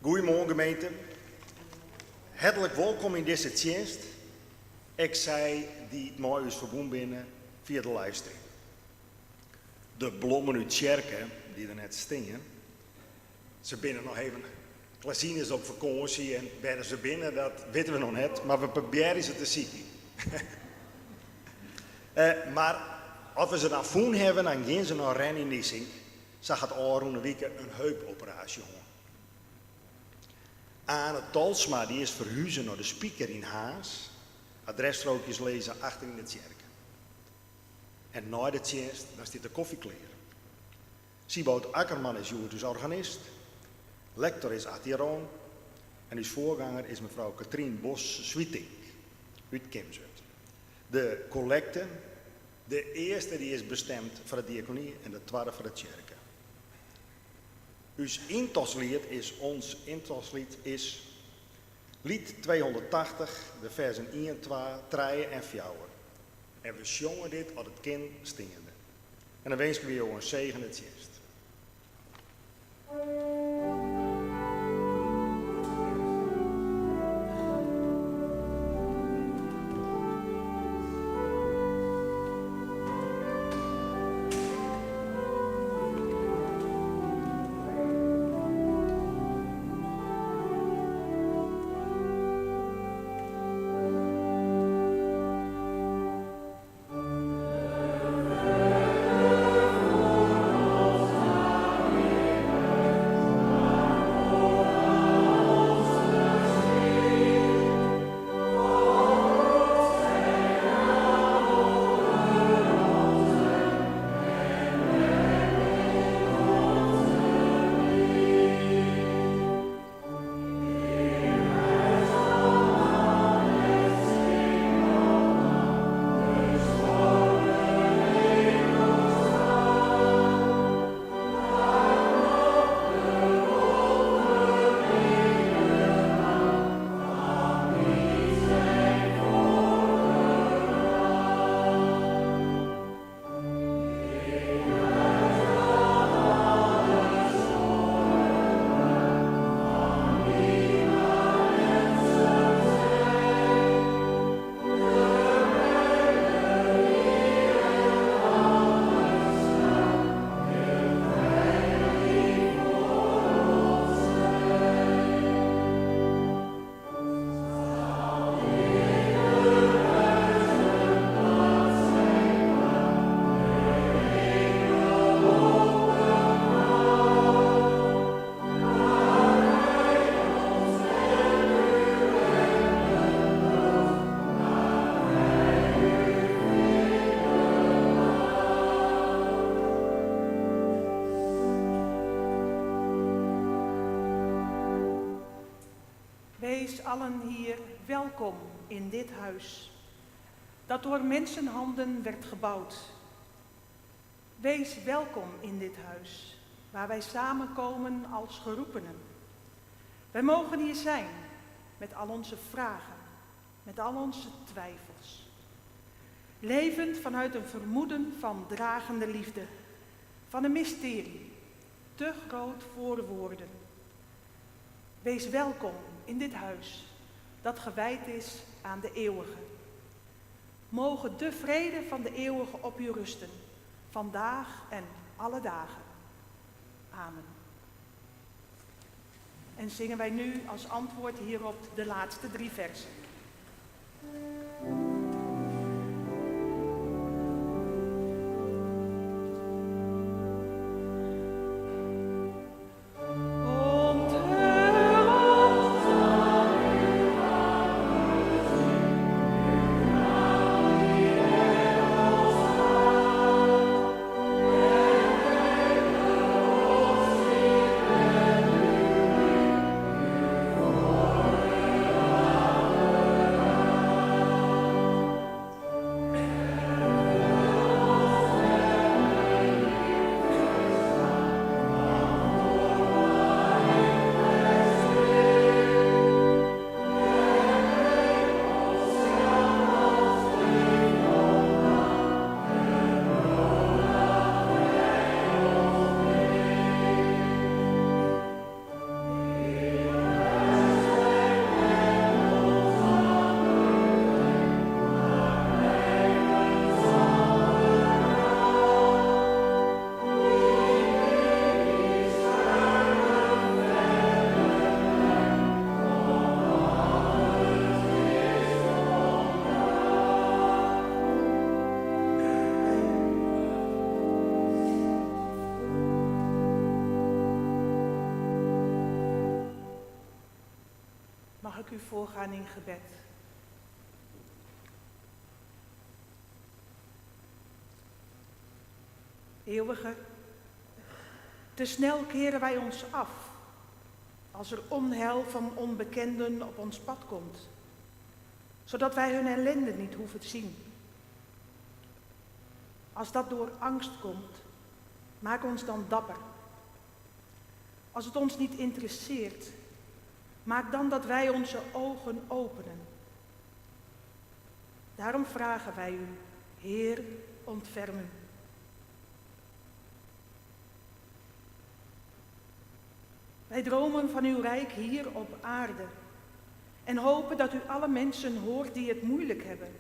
Goedemorgen gemeente. Hartelijk welkom in deze dienst. Ik zei die het mooi is verbonden binnen via de livestream. De bloemen uit Tjerken, die er net stingen, ze binnen nog even. Klasien is op vakantie en werden ze binnen, dat weten we nog net, maar we proberen ze te zien. Maar als we ze dan voen hebben, dan gaan ze naar Ren in Nissing. Ze gaat een week een heupoperatie doen. Anne Talsma die is verhuizen naar de Spieker in Haas. Adresstrookjes lezen achter in de kerk. En na de dienst, dan staat de koffiekleer. Siebout Akkerman is Joertus organist. Lector is Attiron. En uw voorganger is mevrouw Katrien Bos-Swietink uit Kimzut. De collecte, de eerste die is bestemd voor de diaconie en de tweede voor de kerk. Ons intoslied is lied 280, de versen 1, 2, 3 en 4. En we zongen dit als het kind stingende. En dan wens ik weer een zegen het eerst. Wees allen hier welkom in dit huis, dat door mensenhanden werd gebouwd. Wees welkom in dit huis, waar wij samenkomen als geroepenen. Wij mogen hier zijn, met al onze vragen, met al onze twijfels. Levend vanuit een vermoeden van dragende liefde, van een mysterie, te groot voor woorden. Wees welkom in dit huis, dat gewijd is aan de eeuwige. Mogen de vrede van de eeuwige op u rusten, vandaag en alle dagen. Amen. En zingen wij nu als antwoord hierop de laatste 3 versen. ik u voorgaan in gebed. Eeuwige, te snel keren wij ons af als er onheil van onbekenden op ons pad komt, zodat wij hun ellende niet hoeven te zien. Als dat door angst komt, maak ons dan dapper. Als het ons niet interesseert, maak dan dat wij onze ogen openen. Daarom vragen wij u, Heer, ontferm u. Wij dromen van uw rijk hier op aarde en hopen dat u alle mensen hoort die het moeilijk hebben.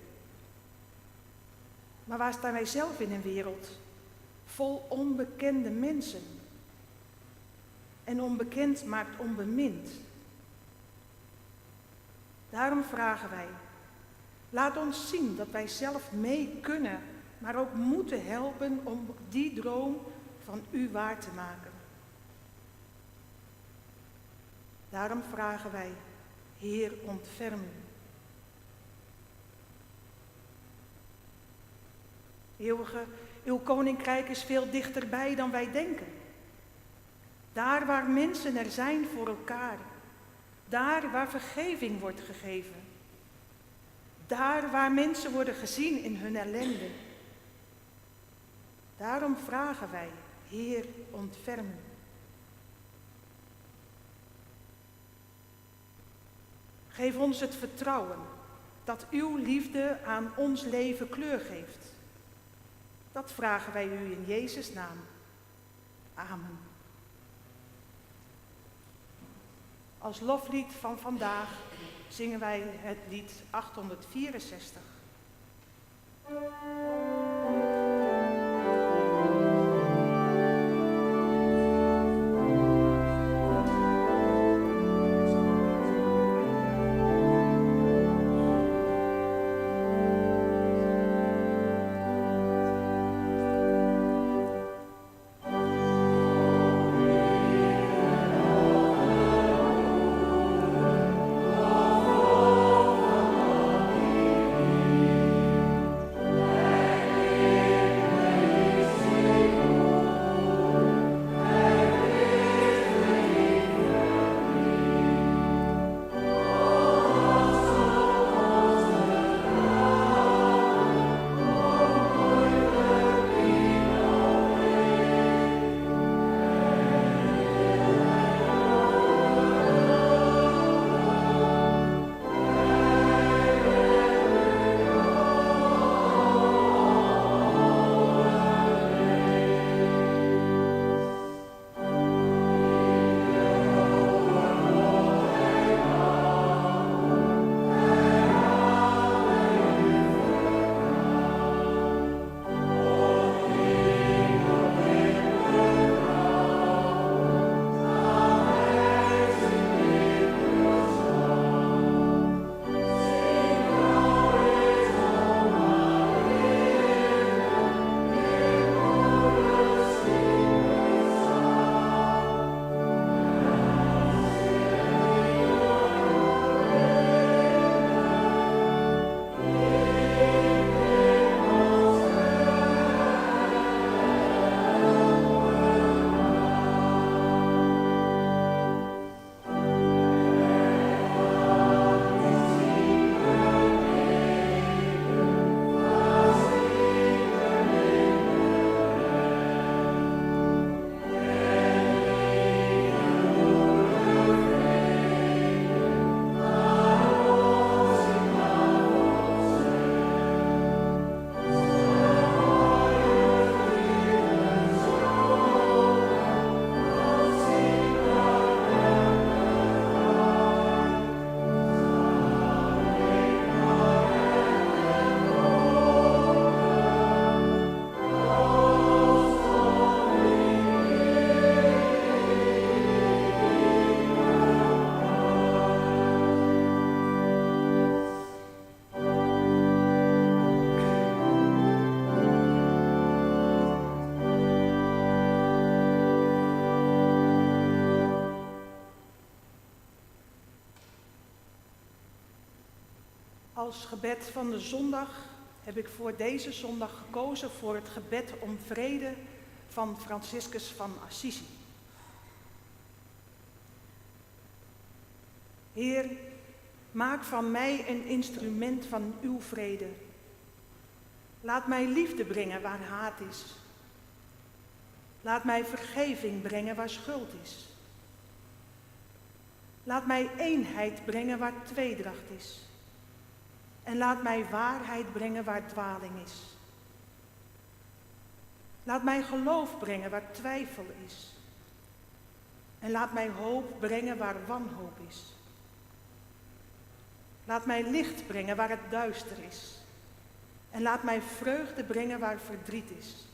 Maar waar staan wij zelf in een wereld vol onbekende mensen? En onbekend maakt onbemind. Daarom vragen wij, laat ons zien dat wij zelf mee kunnen, maar ook moeten helpen om die droom van u waar te maken. Daarom vragen wij, Heer, ontferm u. Eeuwige, uw koninkrijk is veel dichterbij dan wij denken. Daar waar mensen er zijn voor elkaar. Daar waar vergeving wordt gegeven. Daar waar mensen worden gezien in hun ellende. Daarom vragen wij, Heer, ontferm u. Geef ons het vertrouwen dat uw liefde aan ons leven kleur geeft. Dat vragen wij u in Jezus' naam. Amen. Als loflied van vandaag zingen wij het lied 864. Als gebed van de zondag heb ik voor deze zondag gekozen voor het gebed om vrede van Franciscus van Assisi. Heer, maak van mij een instrument van uw vrede. Laat mij liefde brengen waar haat is. Laat mij vergeving brengen waar schuld is. Laat mij eenheid brengen waar tweedracht is. En laat mij waarheid brengen waar dwaling is. Laat mij geloof brengen waar twijfel is. En laat mij hoop brengen waar wanhoop is. Laat mij licht brengen waar het duister is. En laat mij vreugde brengen waar verdriet is.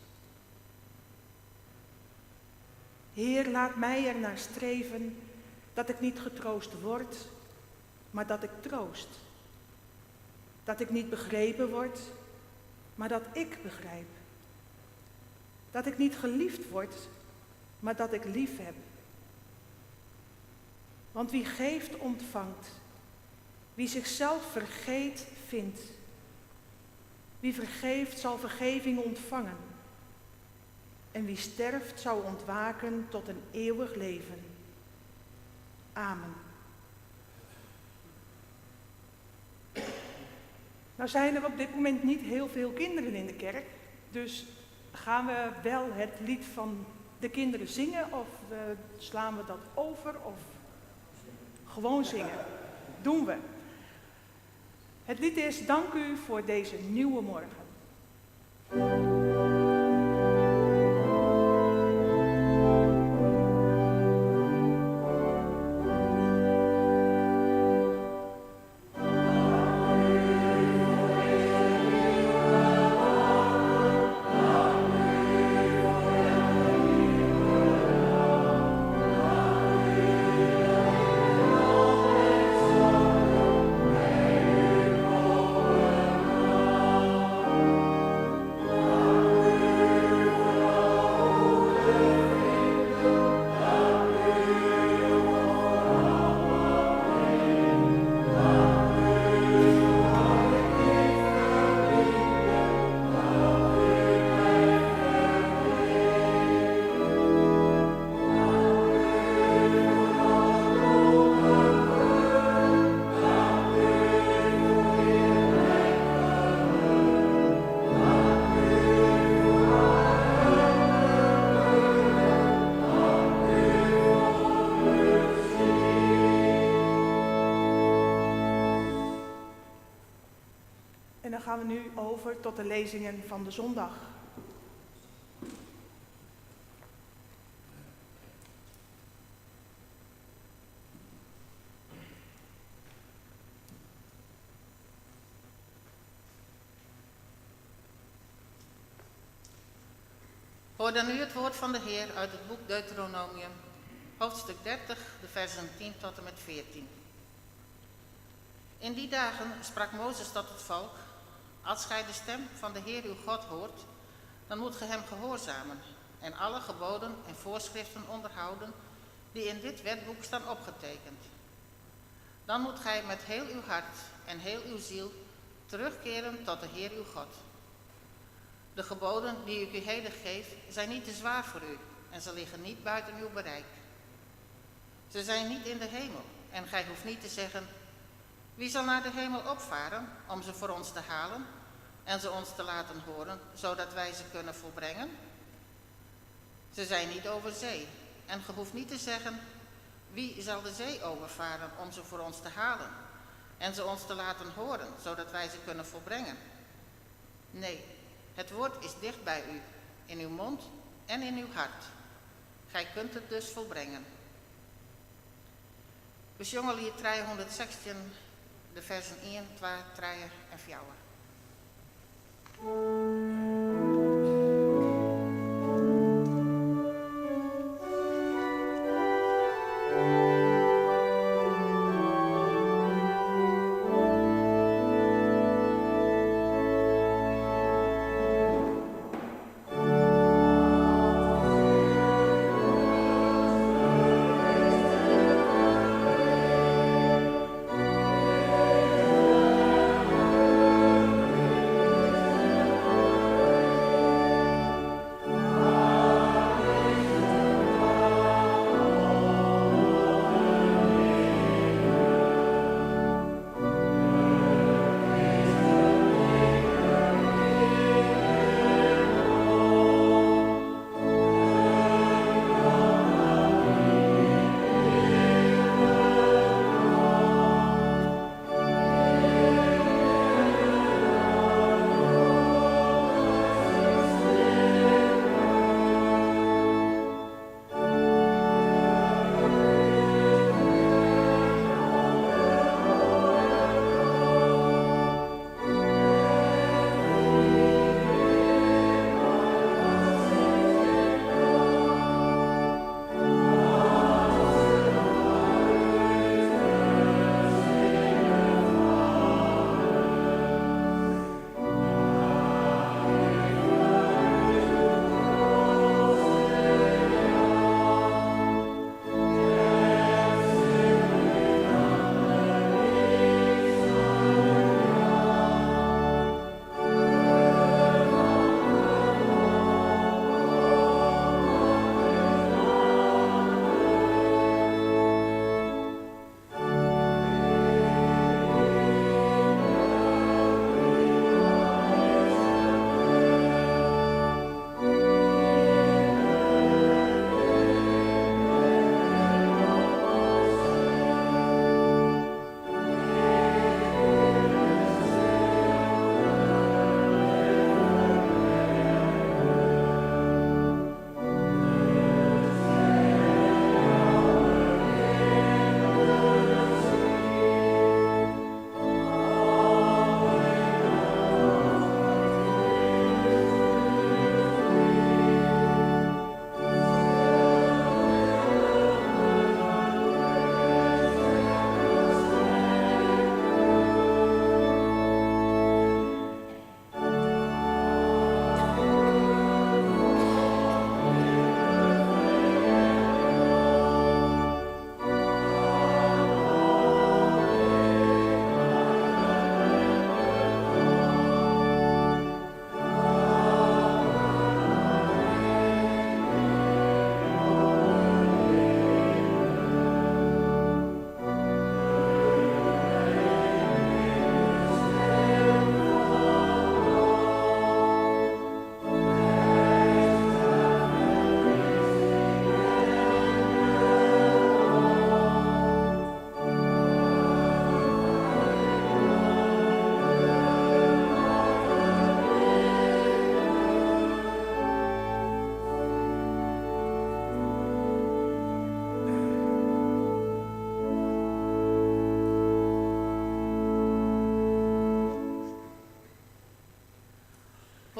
Heer, laat mij er naar streven dat ik niet getroost word, maar dat ik troost. Dat ik niet begrepen word, maar dat ik begrijp. Dat ik niet geliefd word, maar dat ik lief heb. Want wie geeft, ontvangt. Wie zichzelf vergeet, vindt. Wie vergeeft, zal vergeving ontvangen. En wie sterft, zal ontwaken tot een eeuwig leven. Amen. Nou zijn er op dit moment niet heel veel kinderen in de kerk, dus gaan we wel het lied van de kinderen zingen of slaan we dat over of gewoon zingen? Doen we. Het lied is Dank u voor deze nieuwe morgen. En dan gaan we nu over tot de lezingen van de zondag. Hoor dan nu het woord van de Heer uit het boek Deuteronomium, hoofdstuk 30, de versen 10 tot en met 14. In die dagen sprak Mozes tot het volk: als gij de stem van de Heer uw God hoort, dan moet ge hem gehoorzamen en alle geboden en voorschriften onderhouden die in dit wetboek staan opgetekend. Dan moet gij met heel uw hart en heel uw ziel terugkeren tot de Heer uw God. De geboden die ik u heden geef, zijn niet te zwaar voor u en ze liggen niet buiten uw bereik. Ze zijn niet in de hemel en gij hoeft niet te zeggen: wie zal naar de hemel opvaren om ze voor ons te halen en ze ons te laten horen, zodat wij ze kunnen volbrengen? Ze zijn niet over zee en ge hoeft niet te zeggen: wie zal de zee overvaren om ze voor ons te halen en ze ons te laten horen, zodat wij ze kunnen volbrengen? Nee, het woord is dicht bij u, in uw mond en in uw hart. Gij kunt het dus volbrengen. We zongen lied 316, de versen 1, 2, 3 en 4. Amen.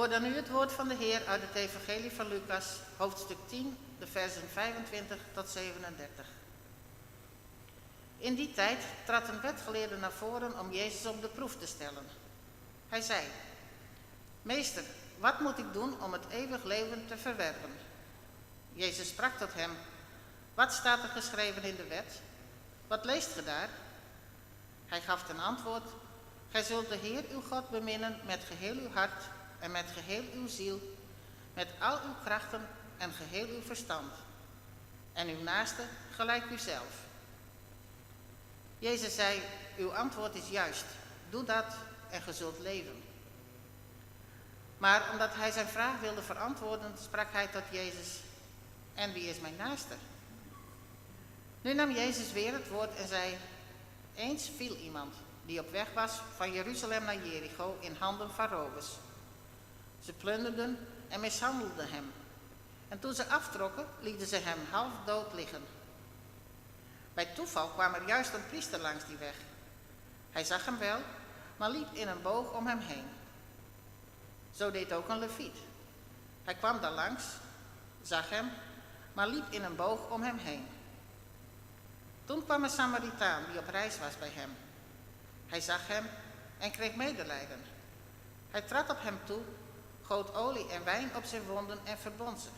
Hoor dan nu het woord van de Heer uit het Evangelie van Lucas, hoofdstuk 10, de versen 25 tot 37. In die tijd trad een wetgeleerde naar voren om Jezus op de proef te stellen. Hij zei: Meester, wat moet ik doen om het eeuwig leven te verwerven? Jezus sprak tot hem: Wat staat er geschreven in de wet? Wat leest ge daar? Hij gaf ten antwoord: Gij zult de Heer uw God beminnen met geheel uw hart en met geheel uw ziel, met al uw krachten en geheel uw verstand. En uw naaste gelijk uzelf. Jezus zei: Uw antwoord is juist. Doe dat en ge zult leven. Maar omdat hij zijn vraag wilde verantwoorden, sprak hij tot Jezus: En wie is mijn naaste? Nu nam Jezus weer het woord en zei: Eens viel iemand die op weg was van Jeruzalem naar Jericho in handen van rovers. Ze plunderden en mishandelden hem. En toen ze aftrokken, lieten ze hem half dood liggen. Bij toeval kwam er juist een priester langs die weg. Hij zag hem wel, maar liep in een boog om hem heen. Zo deed ook een leviet. Hij kwam daar langs, zag hem, maar liep in een boog om hem heen. Toen kwam een Samaritaan die op reis was bij hem. Hij zag hem en kreeg medelijden. Hij trad op hem toe, goot olie en wijn op zijn wonden en verbond ze.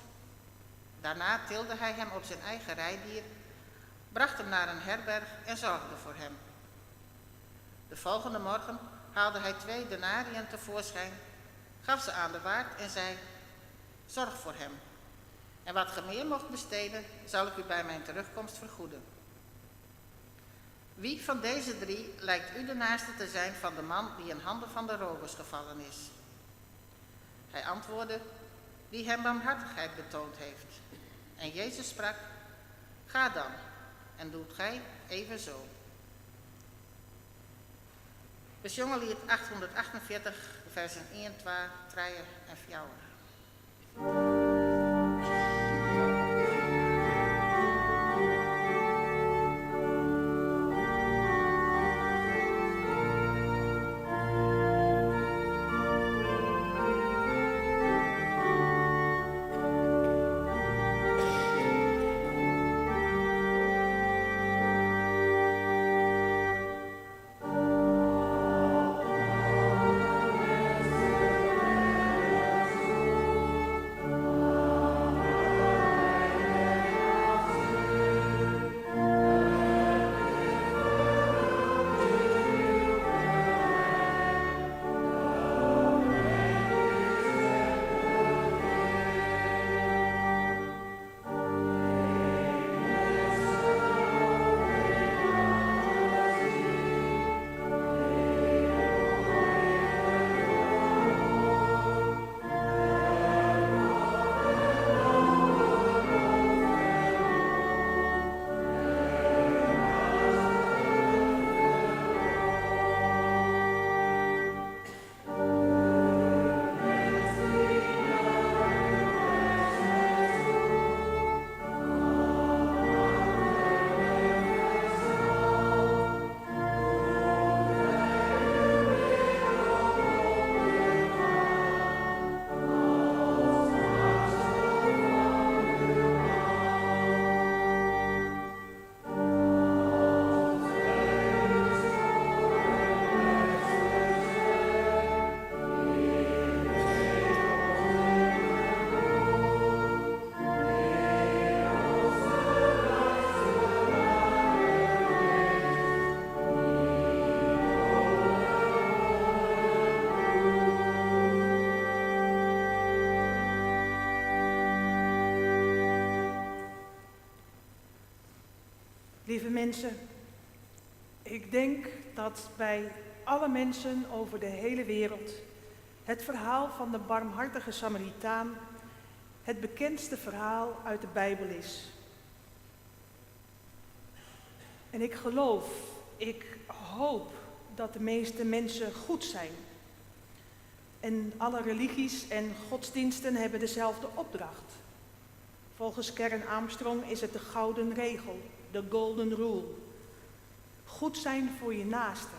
Daarna tilde hij hem op zijn eigen rijdier, bracht hem naar een herberg en zorgde voor hem. De volgende morgen haalde hij 2 denariën tevoorschijn, gaf ze aan de waard en zei: Zorg voor hem. En wat ge meer mocht besteden, zal ik u bij mijn terugkomst vergoeden. Wie van deze 3 lijkt u de naaste te zijn van de man die in handen van de rovers gevallen is? Hij antwoordde: Die hem barmhartigheid betoond heeft. En Jezus sprak: Ga dan en doet gij evenzo. We zongen lied 848, versen 1, 2, 3 en 4. Lieve mensen, ik denk dat bij alle mensen over de hele wereld het verhaal van de barmhartige Samaritaan het bekendste verhaal uit de Bijbel is. En ik geloof, ik hoop dat de meeste mensen goed zijn. En alle religies en godsdiensten hebben dezelfde opdracht. Volgens Karen Armstrong is het de gouden regel, de golden rule. Goed zijn voor je naaste.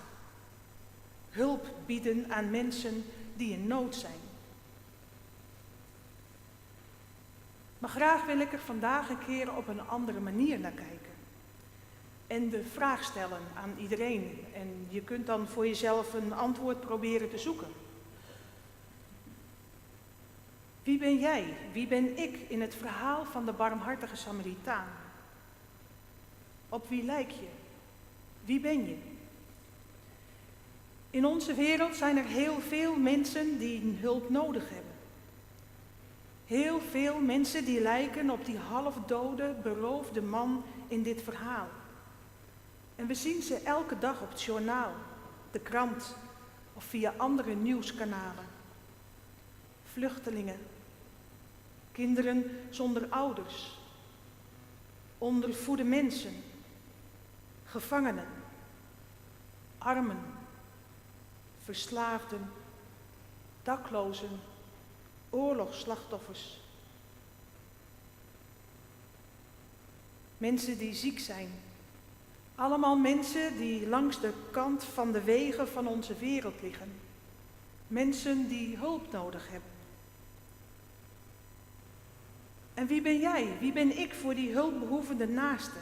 Hulp bieden aan mensen die in nood zijn. Maar graag wil ik er vandaag een keer op een andere manier naar kijken. En de vraag stellen aan iedereen. En je kunt dan voor jezelf een antwoord proberen te zoeken. Wie ben jij? Wie ben ik in het verhaal van de barmhartige Samaritaan? Op wie lijk je? Wie ben je? In onze wereld zijn er heel veel mensen die hulp nodig hebben. Heel veel mensen die lijken op die halfdode, beroofde man in dit verhaal. En we zien ze elke dag op het journaal, de krant of via andere nieuwskanalen. Vluchtelingen, kinderen zonder ouders, ondervoede mensen, gevangenen, armen, verslaafden, daklozen, oorlogsslachtoffers. Mensen die ziek zijn. Allemaal mensen die langs de kant van de wegen van onze wereld liggen. Mensen die hulp nodig hebben. En wie ben jij? Wie ben ik voor die hulpbehoevende naaste?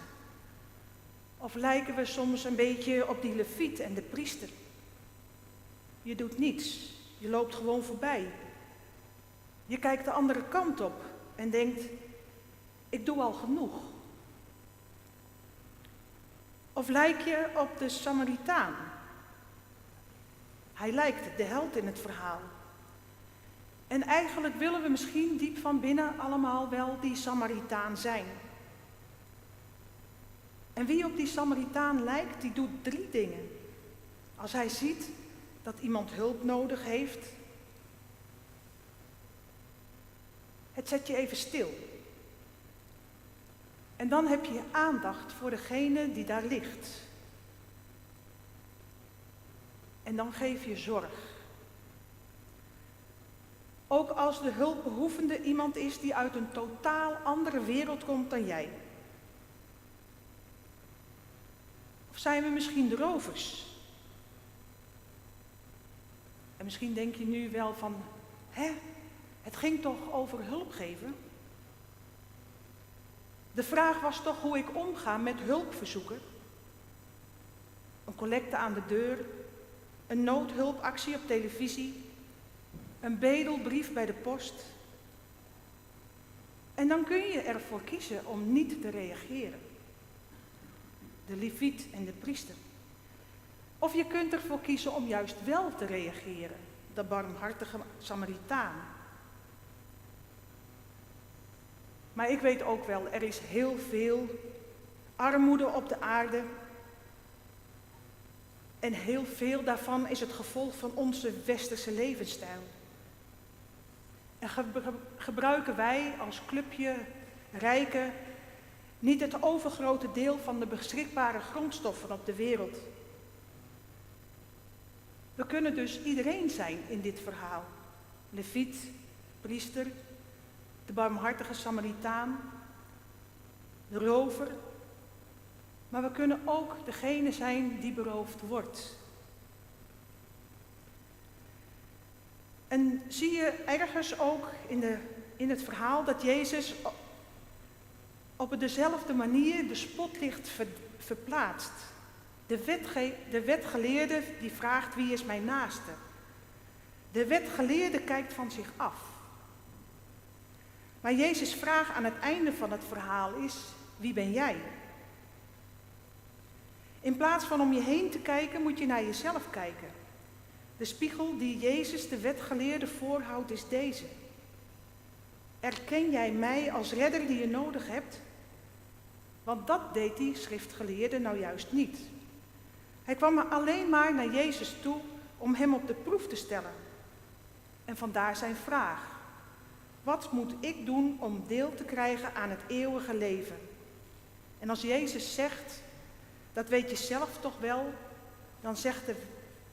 Of lijken we soms een beetje op die leviet en de priester? Je doet niets. Je loopt gewoon voorbij. Je kijkt de andere kant op en denkt, ik doe al genoeg. Of lijk je op de Samaritaan? Hij lijkt de held in het verhaal. En eigenlijk willen we misschien diep van binnen allemaal wel die Samaritaan zijn. En wie op die Samaritaan lijkt, die doet 3 dingen. Als hij ziet dat iemand hulp nodig heeft, het zet je even stil. En dan heb je aandacht voor degene die daar ligt. En dan geef je zorg. Ook als de hulpbehoevende iemand is die uit een totaal andere wereld komt dan jij. Of zijn we misschien de rovers? En misschien denk je nu wel van, het ging toch over hulp geven? De vraag was toch hoe ik omga met hulpverzoeken? Een collecte aan de deur, een noodhulpactie op televisie, een bedelbrief bij de post. En dan kun je ervoor kiezen om niet te reageren. De leviet en de priester. Of je kunt ervoor kiezen om juist wel te reageren, de barmhartige Samaritaan. Maar ik weet ook wel, er is heel veel armoede op de aarde. En heel veel daarvan is het gevolg van onze westerse levensstijl. En gebruiken wij als clubje rijken niet het overgrote deel van de beschikbare grondstoffen op de wereld. We kunnen dus iedereen zijn in dit verhaal. Leviet, priester, de barmhartige Samaritaan, de rover. Maar we kunnen ook degene zijn die beroofd wordt. En zie je ergens ook in het verhaal dat Jezus op dezelfde manier de spotlicht verplaatst. De wetgeleerde die vraagt, wie is mijn naaste? De wetgeleerde kijkt van zich af. Maar Jezus' vraag aan het einde van het verhaal is, wie ben jij? In plaats van om je heen te kijken, moet je naar jezelf kijken. De spiegel die Jezus de wetgeleerde voorhoudt is deze. Erken jij mij als redder die je nodig hebt? Want dat deed die schriftgeleerde nou juist niet. Hij kwam alleen maar naar Jezus toe om hem op de proef te stellen. En vandaar zijn vraag. Wat moet ik doen om deel te krijgen aan het eeuwige leven? En als Jezus zegt, dat weet je zelf toch wel, dan zegt de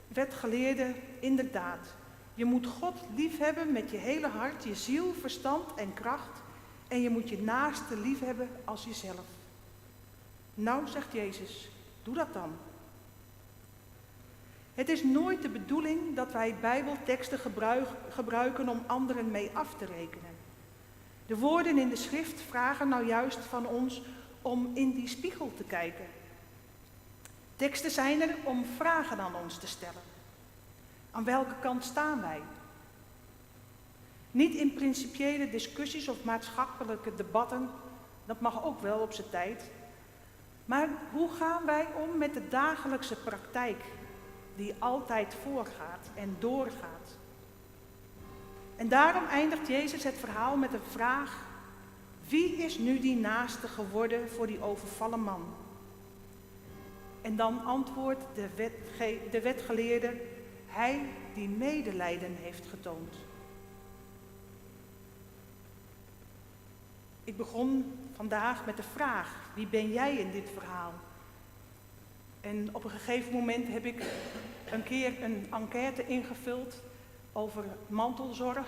wetgeleerde inderdaad. Je moet God liefhebben met je hele hart, je ziel, verstand en kracht. En je moet je naaste liefhebben als jezelf. Nou, zegt Jezus, doe dat dan. Het is nooit de bedoeling dat wij Bijbelteksten gebruiken om anderen mee af te rekenen. De woorden in de schrift vragen nou juist van ons om in die spiegel te kijken. Teksten zijn er om vragen aan ons te stellen. Aan welke kant staan wij? Niet in principiële discussies of maatschappelijke debatten, dat mag ook wel op zijn tijd. Maar hoe gaan wij om met de dagelijkse praktijk die altijd voorgaat en doorgaat? En daarom eindigt Jezus het verhaal met een vraag: wie is nu die naaste geworden voor die overvallen man? En dan antwoordt de wetgeleerde: hij die medelijden heeft getoond. Ik begon vandaag met de vraag: wie ben jij in dit verhaal? En op een gegeven moment heb ik een keer een enquête ingevuld over mantelzorg.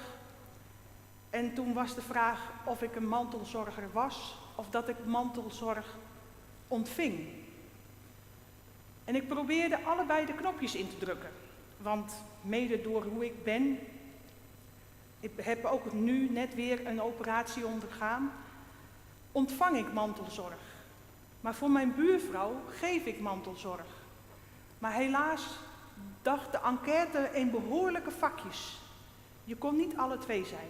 En toen was de vraag of ik een mantelzorger was of dat ik mantelzorg ontving. En ik probeerde allebei de knopjes in te drukken. Want mede door hoe ik ben, ik heb ook nu net weer een operatie ondergaan, ontvang ik mantelzorg. Maar voor mijn buurvrouw geef ik mantelzorg. Maar helaas dacht de enquête in behoorlijke vakjes. Je kon niet alle twee zijn.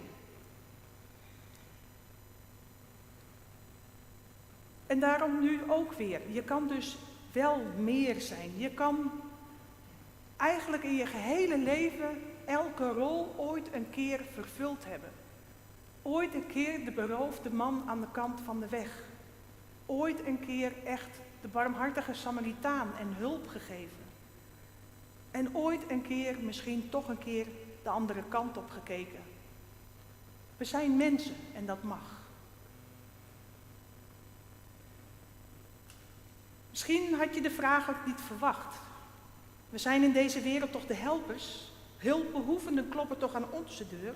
En daarom nu ook weer. Je kan dus wel meer zijn. Je kan eigenlijk in je gehele leven elke rol ooit een keer vervuld hebben. Ooit een keer de beroofde man aan de kant van de weg. Ooit een keer echt de barmhartige Samaritaan en hulp gegeven. En ooit een keer, misschien toch een keer, de andere kant op gekeken. We zijn mensen en dat mag. Misschien had je de vraag ook niet verwacht. We zijn in deze wereld toch de helpers? Hulpbehoevenden kloppen toch aan onze deur?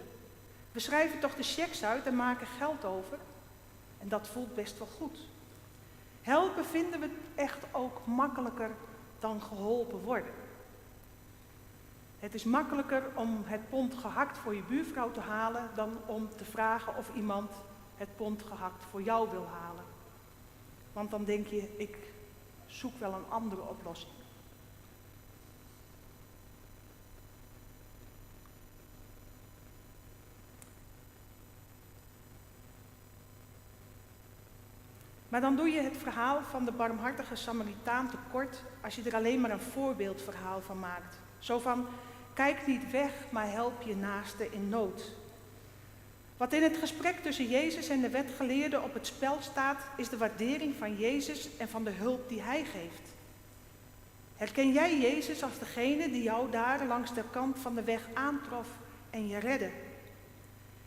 We schrijven toch de checks uit en maken geld over? En dat voelt best wel goed. Helpen vinden we echt ook makkelijker dan geholpen worden. Het is makkelijker om het pond gehakt voor je buurvrouw te halen dan om te vragen of iemand het pond gehakt voor jou wil halen. Want dan denk je, ik zoek wel een andere oplossing. Maar dan doe je het verhaal van de barmhartige Samaritaan tekort als je er alleen maar een voorbeeldverhaal van maakt. Zo van, kijk niet weg, maar help je naaste in nood. Wat in het gesprek tussen Jezus en de wetgeleerde op het spel staat, is de waardering van Jezus en van de hulp die hij geeft. Herken jij Jezus als degene die jou daar langs de kant van de weg aantrof en je redde?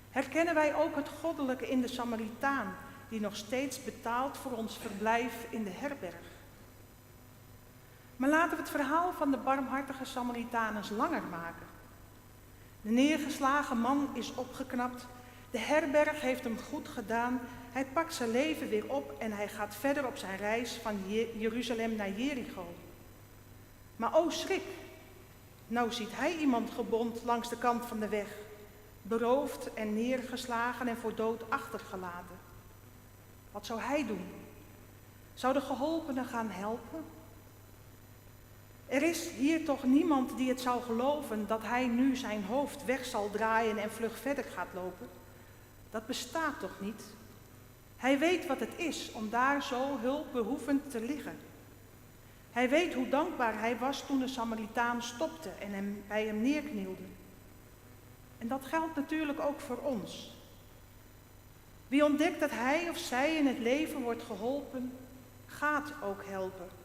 Herkennen wij ook het goddelijke in de Samaritaan, die nog steeds betaalt voor ons verblijf in de herberg? Maar laten we het verhaal van de barmhartige Samaritaan eens langer maken. De neergeslagen man is opgeknapt. De herberg heeft hem goed gedaan. Hij pakt zijn leven weer op en hij gaat verder op zijn reis van Jeruzalem naar Jericho. Maar o schrik, nou ziet hij iemand gebond langs de kant van de weg, beroofd en neergeslagen en voor dood achtergelaten. Wat zou hij doen? Zou de geholpene gaan helpen? Er is hier toch niemand die het zou geloven dat hij nu zijn hoofd weg zal draaien en vlug verder gaat lopen? Dat bestaat toch niet? Hij weet wat het is om daar zo hulpbehoevend te liggen. Hij weet hoe dankbaar hij was toen de Samaritaan stopte en bij hem neerknielde. En dat geldt natuurlijk ook voor ons. Wie ontdekt dat hij of zij in het leven wordt geholpen, gaat ook helpen.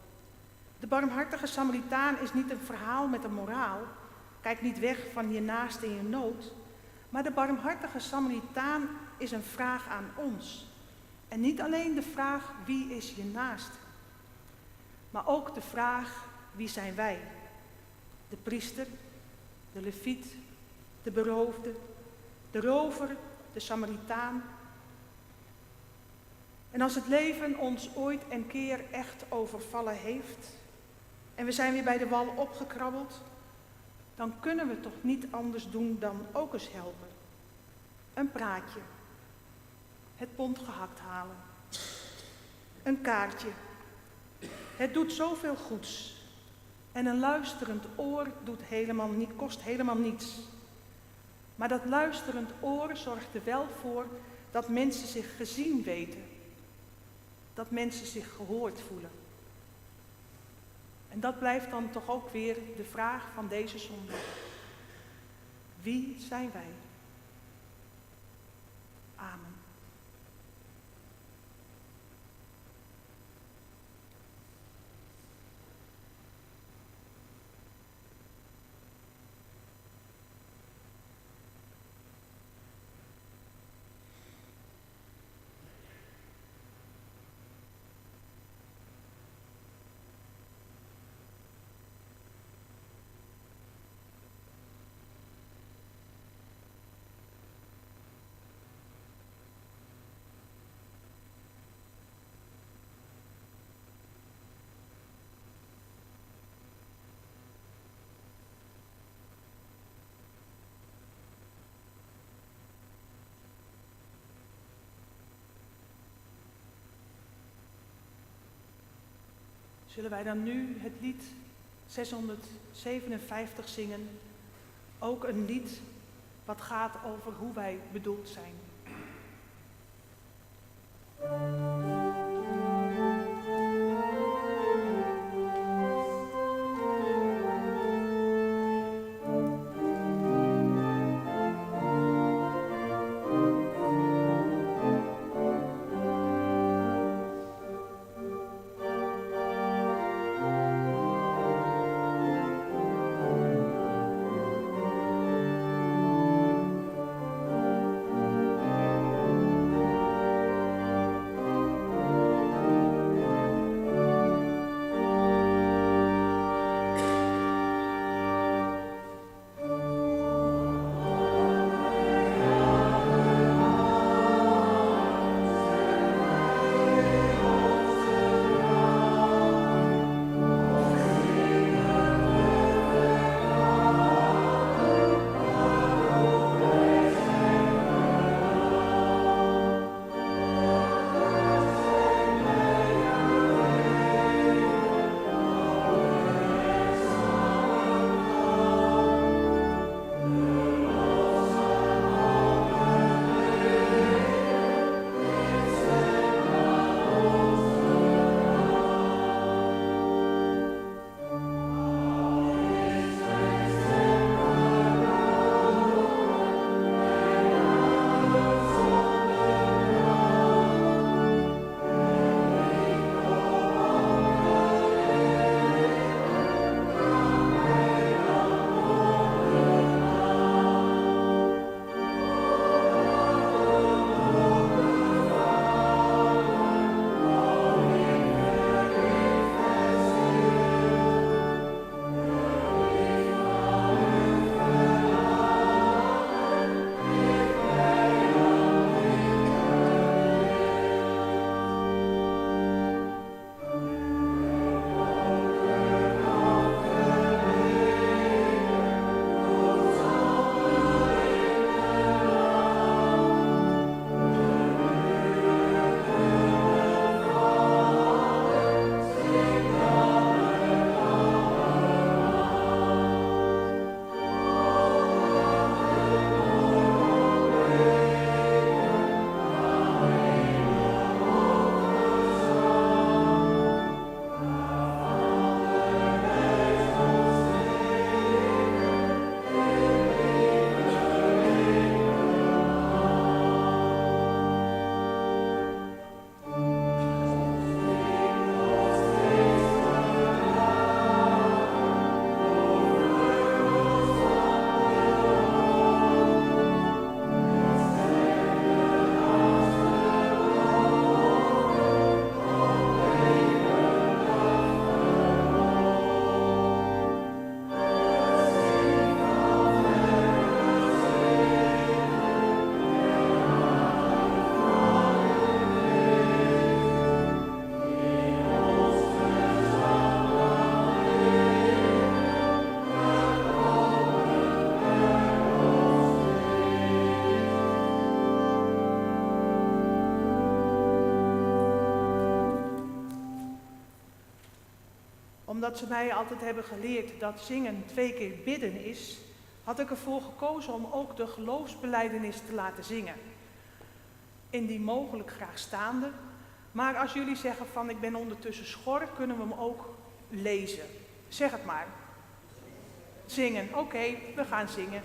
De barmhartige Samaritaan is niet een verhaal met een moraal. Kijk niet weg van je naaste in je nood. Maar de barmhartige Samaritaan is een vraag aan ons. En niet alleen de vraag, wie is je naaste? Maar ook de vraag, wie zijn wij? De priester, de leviet, de beroofde, de rover, de Samaritaan. En als het leven ons ooit een keer echt overvallen heeft en we zijn weer bij de wal opgekrabbeld, dan kunnen we toch niet anders doen dan ook eens helpen. Een praatje. het pond gehakt halen. Een kaartje. Het doet zoveel goeds. En een luisterend oor kost helemaal niets. Maar dat luisterend oor zorgt er wel voor dat mensen zich gezien weten. Dat mensen zich gehoord voelen. En dat blijft dan toch ook weer de vraag van deze zondag. Wie zijn wij? Amen. Zullen wij dan nu het lied 657 zingen? Ook een lied wat gaat over hoe wij bedoeld zijn. omdat ze mij altijd hebben geleerd dat zingen 2 keer bidden is, had ik ervoor gekozen om ook de geloofsbelijdenis te laten zingen. Indien mogelijk graag staande, maar als jullie zeggen van ik ben ondertussen schor, kunnen we hem ook lezen. Zeg het maar. Zingen, oké, we gaan zingen.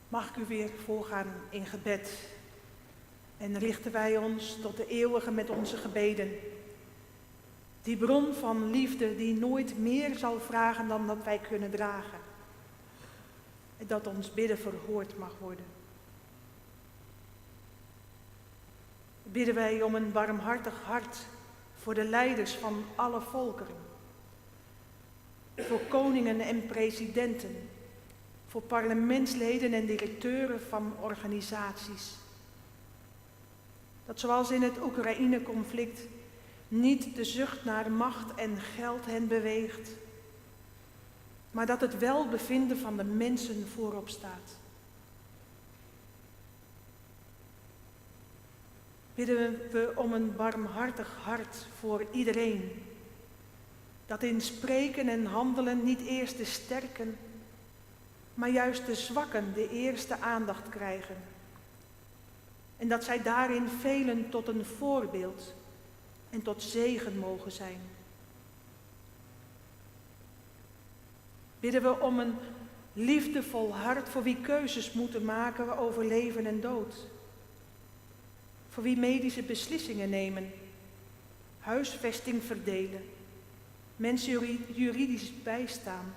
Mag ik u weer voorgaan in gebed. En richten wij ons tot de eeuwige met onze gebeden. Die bron van liefde die nooit meer zal vragen dan dat wij kunnen dragen. En dat ons bidden verhoord mag worden. Bidden wij om een barmhartig hart voor de leiders van alle volkeren. Voor koningen en presidenten. Voor parlementsleden en directeuren van organisaties. Dat zoals in het Oekraïne-conflict niet de zucht naar macht en geld hen beweegt, maar dat het welbevinden van de mensen voorop staat. Bidden we om een barmhartig hart voor iedereen, dat in spreken en handelen niet eerst de sterken, maar juist de zwakken de eerste aandacht krijgen. En dat zij daarin velen tot een voorbeeld en tot zegen mogen zijn. Bidden we om een liefdevol hart voor wie keuzes moeten maken over leven en dood. Voor wie medische beslissingen nemen, huisvesting verdelen, mensen juridisch bijstaan.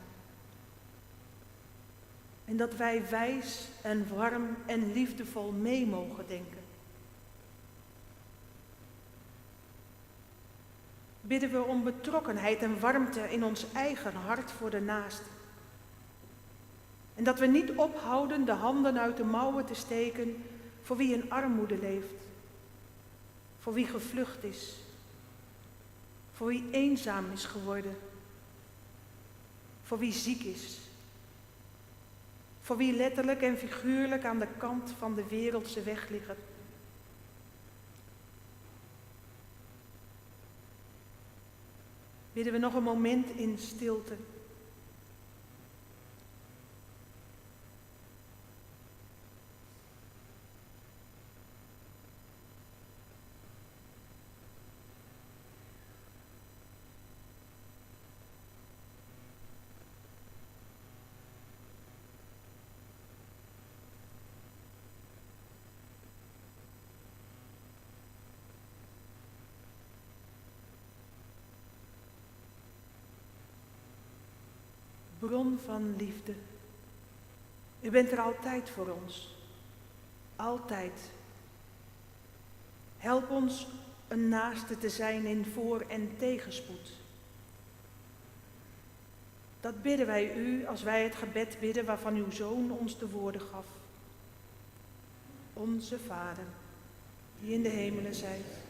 En dat wij wijs en warm en liefdevol mee mogen denken. Bidden we om betrokkenheid en warmte in ons eigen hart voor de naaste. En dat we niet ophouden de handen uit de mouwen te steken voor wie in armoede leeft. Voor wie gevlucht is. Voor wie eenzaam is geworden. Voor wie ziek is. Voor wie letterlijk en figuurlijk aan de kant van de wereldse weg liggen. Bidden we nog een moment in stilte. Bron van liefde. U bent er altijd voor ons. Altijd. Help ons een naaste te zijn in voor- en tegenspoed. Dat bidden wij u als wij het gebed bidden waarvan uw Zoon ons de woorden gaf. Onze Vader, die in de hemelen zijt.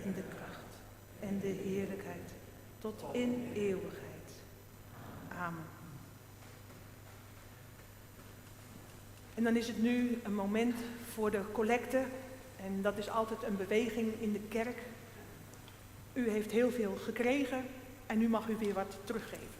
In de kracht en de heerlijkheid tot in eeuwigheid. Amen. En dan is het nu een moment voor de collecte. En dat is altijd een beweging in de kerk. U heeft heel veel gekregen en nu mag u weer wat teruggeven.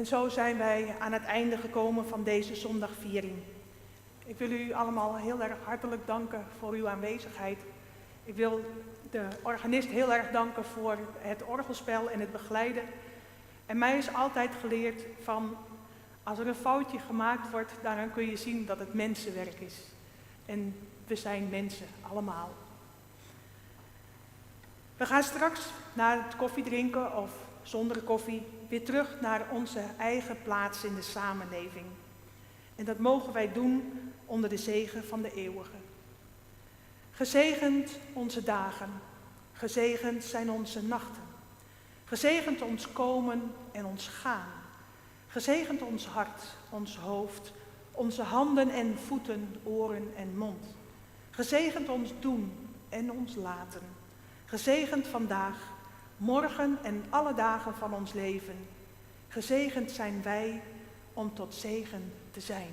En zo zijn wij aan het einde gekomen van deze zondagviering. Ik wil u allemaal heel erg hartelijk danken voor uw aanwezigheid. Ik wil de organist heel erg danken voor het orgelspel en het begeleiden. En mij is altijd geleerd van, als er een foutje gemaakt wordt, daaraan kun je zien dat het mensenwerk is. En we zijn mensen, allemaal. We gaan straks na het koffiedrinken of zonder koffie weer terug naar onze eigen plaats in de samenleving. En dat mogen wij doen onder de zegen van de eeuwige. Gezegend onze dagen, gezegend zijn onze nachten. Gezegend ons komen en ons gaan. Gezegend ons hart, ons hoofd, onze handen en voeten, oren en mond. Gezegend ons doen en ons laten. Gezegend vandaag, morgen en alle dagen van ons leven. Gezegend zijn wij om tot zegen te zijn.